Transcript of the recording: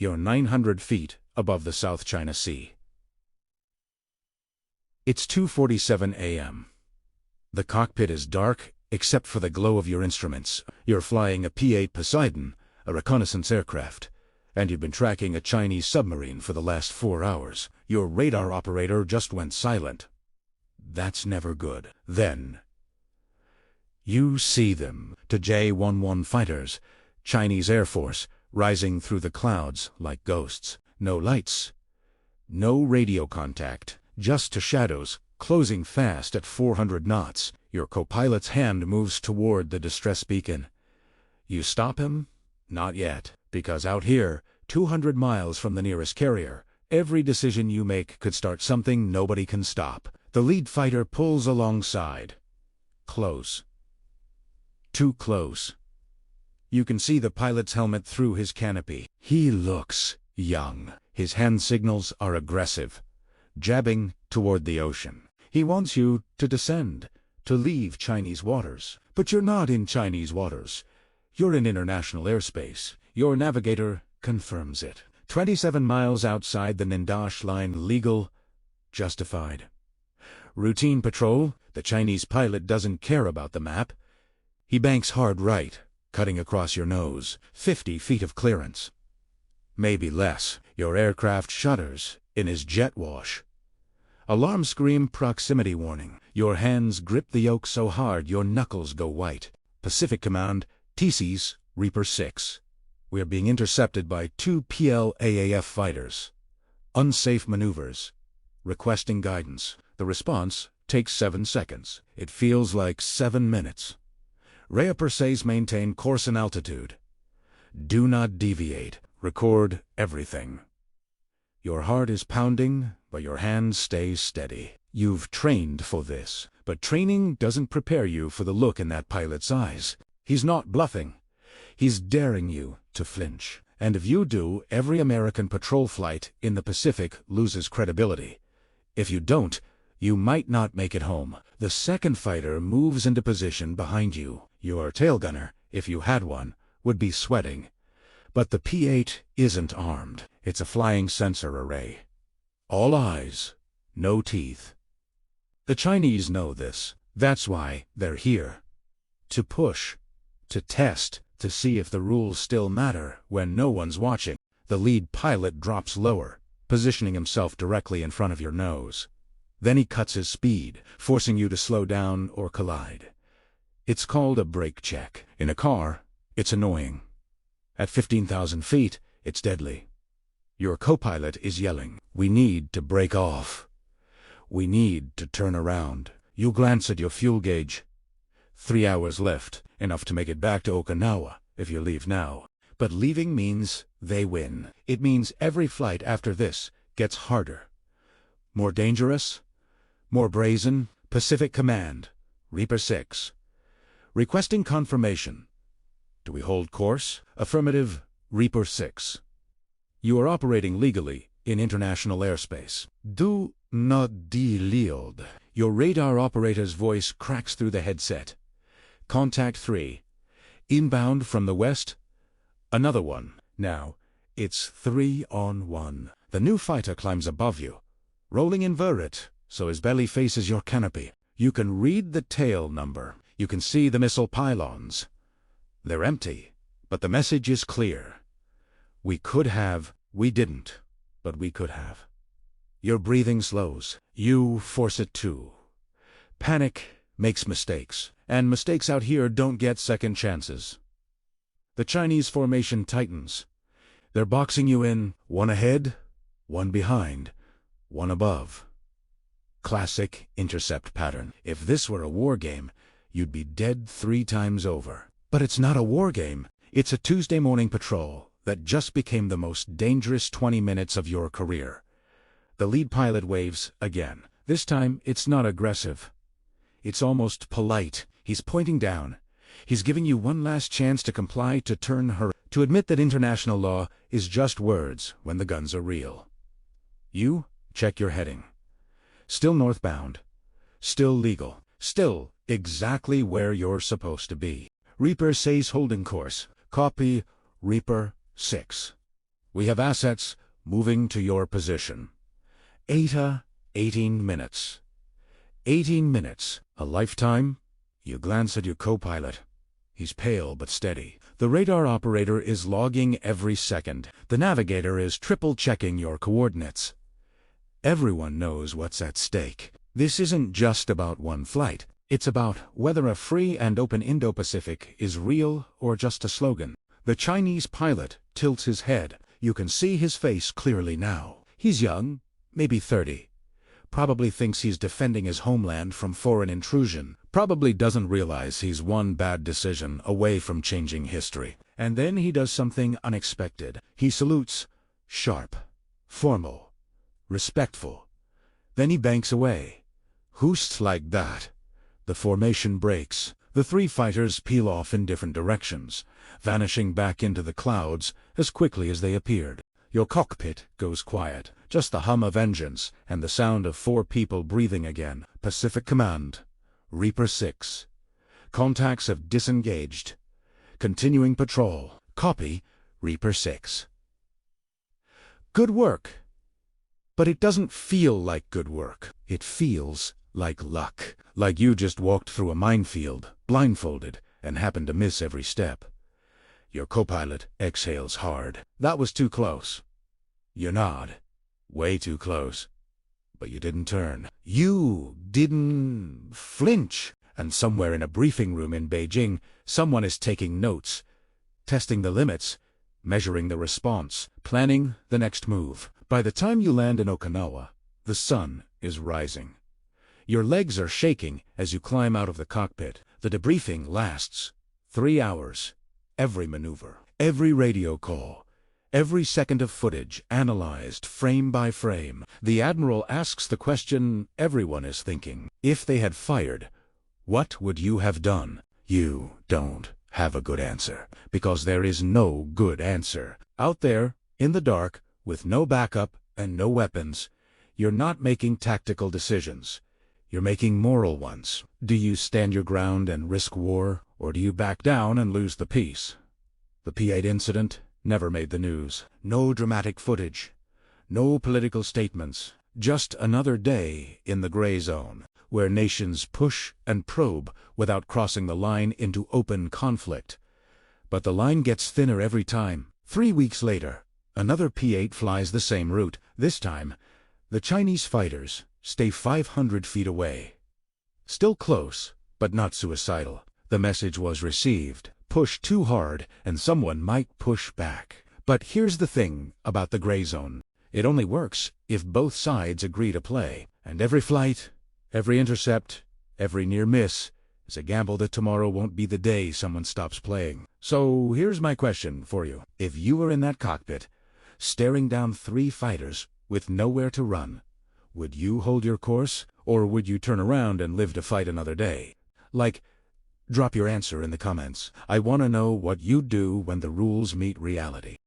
You're 900 feet above the South China Sea. It's 2:47 a.m. The cockpit is dark, except for the glow of your instruments. You're flying a P-8 Poseidon, a reconnaissance aircraft, and you've been tracking a Chinese submarine for the last 4 hours. Your radar operator just went silent. That's never good. Then you see them, the J-11 fighters, Chinese Air Force, rising through the clouds like ghosts. No lights, no radio contact, just the shadows, closing fast at 400 knots. Your co-pilot's hand moves toward the distress beacon. You stop him? Not yet, because out here, 200 miles from the nearest carrier, every decision you make could start something nobody can stop. The lead fighter pulls alongside. Close. Too close. You can see the pilot's helmet through his canopy. He looks young. His hand signals are aggressive, jabbing toward the ocean. He wants you to descend, to leave Chinese waters. But you're not in Chinese waters. You're in international airspace. Your navigator confirms it. 27 miles outside the Nindash line, legal, justified. Routine patrol. The Chinese pilot doesn't care about the map. He banks hard right, cutting across your nose. 50 feet of clearance. Maybe less. Your aircraft shudders in his jet wash. Alarm scream, proximity warning. Your hands grip the yoke so hard your knuckles go white. Pacific Command, TC's, Reaper 6. We are being intercepted by 2 PLAAF fighters. Unsafe maneuvers. Requesting guidance. The response takes 7 seconds. It feels like 7 minutes. Reaper says maintain course and altitude. Do not deviate. Record everything. Your heart is pounding, but your hand stays steady. You've trained for this, but training doesn't prepare you for the look in that pilot's eyes. He's not bluffing. He's daring you to flinch. And if you do, every American patrol flight in the Pacific loses credibility. If you don't, you might not make it home. The second fighter moves into position behind you. Your tail gunner, if you had one, would be sweating. But the P-8 isn't armed. It's a flying sensor array. All eyes, no teeth. The Chinese know this. That's why they're here. To push, to test, to see if the rules still matter when no one's watching. The lead pilot drops lower, positioning himself directly in front of your nose. Then he cuts his speed, forcing you to slow down or collide. It's called a brake check. In a car, it's annoying. At 15,000 feet, it's deadly. Your co-pilot is yelling, "We need to break off. We need to turn around." You glance at your fuel gauge. 3 hours left, enough to make it back to Okinawa if you leave now. But leaving means they win. It means every flight after this gets harder. More dangerous, more brazen. Pacific Command, Reaper 6. Requesting confirmation. Do we hold course? Affirmative, Reaper 6. You are operating legally in international airspace. Do not deload. Your radar operator's voice cracks through the headset. Contact 3. Inbound from the west. Another one. Now, it's 3-on-1. The new fighter climbs above you, rolling inverted, so his belly faces your canopy. You can read the tail number. You can see the missile pylons. They're empty, but the message is clear. We could have, we didn't, but we could have. Your breathing slows. You force it too. Panic makes mistakes, and mistakes out here don't get second chances. The Chinese formation tightens. They're boxing you in, one ahead, one behind, one above. Classic intercept pattern. If this were a war game, you'd be dead 3 times over. But it's not a war game. It's a Tuesday morning patrol that just became the most dangerous 20 minutes of your career. The lead pilot waves again. This time, it's not aggressive. It's almost polite. He's pointing down. He's giving you one last chance to comply, to turn her, to admit that international law is just words when the guns are real. You check your heading. Still northbound. Still legal. Still exactly where you're supposed to be. Reaper says holding course. Copy, Reaper 6. We have assets moving to your position. 18 minutes. 18 minutes. A lifetime? You glance at your co-pilot. He's pale but steady. The radar operator is logging every second. The navigator is triple-checking your coordinates. Everyone knows what's at stake. This isn't just about one flight. It's about whether a free and open Indo-Pacific is real or just a slogan. The Chinese pilot tilts his head. You can see his face clearly now. He's young, maybe 30. Probably thinks he's defending his homeland from foreign intrusion. Probably doesn't realize he's one bad decision away from changing history. And then he does something unexpected. He salutes, sharp, formal, respectful. Then he banks away. Whoosts like that. The formation breaks. The three fighters peel off in different directions, vanishing back into the clouds as quickly as they appeared. Your cockpit goes quiet. Just the hum of engines and the sound of 4 people breathing again. Pacific Command. Reaper 6. Contacts have disengaged. Continuing patrol. Copy, Reaper 6. Good work. But it doesn't feel like good work. It feels like luck. Like you just walked through a minefield, blindfolded, and happened to miss every step. Your co-pilot exhales hard. That was too close. You nod. Way too close. But you didn't turn. You didn't flinch. And somewhere in a briefing room in Beijing, someone is taking notes, testing the limits, measuring the response, planning the next move. By the time you land in Okinawa, the sun is rising. Your legs are shaking as you climb out of the cockpit. The debriefing lasts 3 hours. Every maneuver, every radio call, every second of footage analyzed frame by frame. The admiral asks the question everyone is thinking. If they had fired, what would you have done? You don't have a good answer, because there is no good answer. Out there, in the dark, with no backup and no weapons, you're not making tactical decisions. You're making moral ones. Do you stand your ground and risk war, or do you back down and lose the peace? The P-8 incident never made the news. No dramatic footage. No political statements. Just another day in the gray zone, where nations push and probe without crossing the line into open conflict. But the line gets thinner every time. 3 weeks later, another P-8 flies the same route. This time, the Chinese fighters stay 500 feet away. Still close, but not suicidal. The message was received. Push too hard, and someone might push back. But here's the thing about the gray zone. It only works if both sides agree to play. And every flight, every intercept, every near miss is a gamble that tomorrow won't be the day someone stops playing. So here's my question for you. If you were in that cockpit, staring down 3 fighters with nowhere to run, would you hold your course, or would you turn around and live to fight another day? Drop your answer in the comments. I want to know what you'd do when the rules meet reality.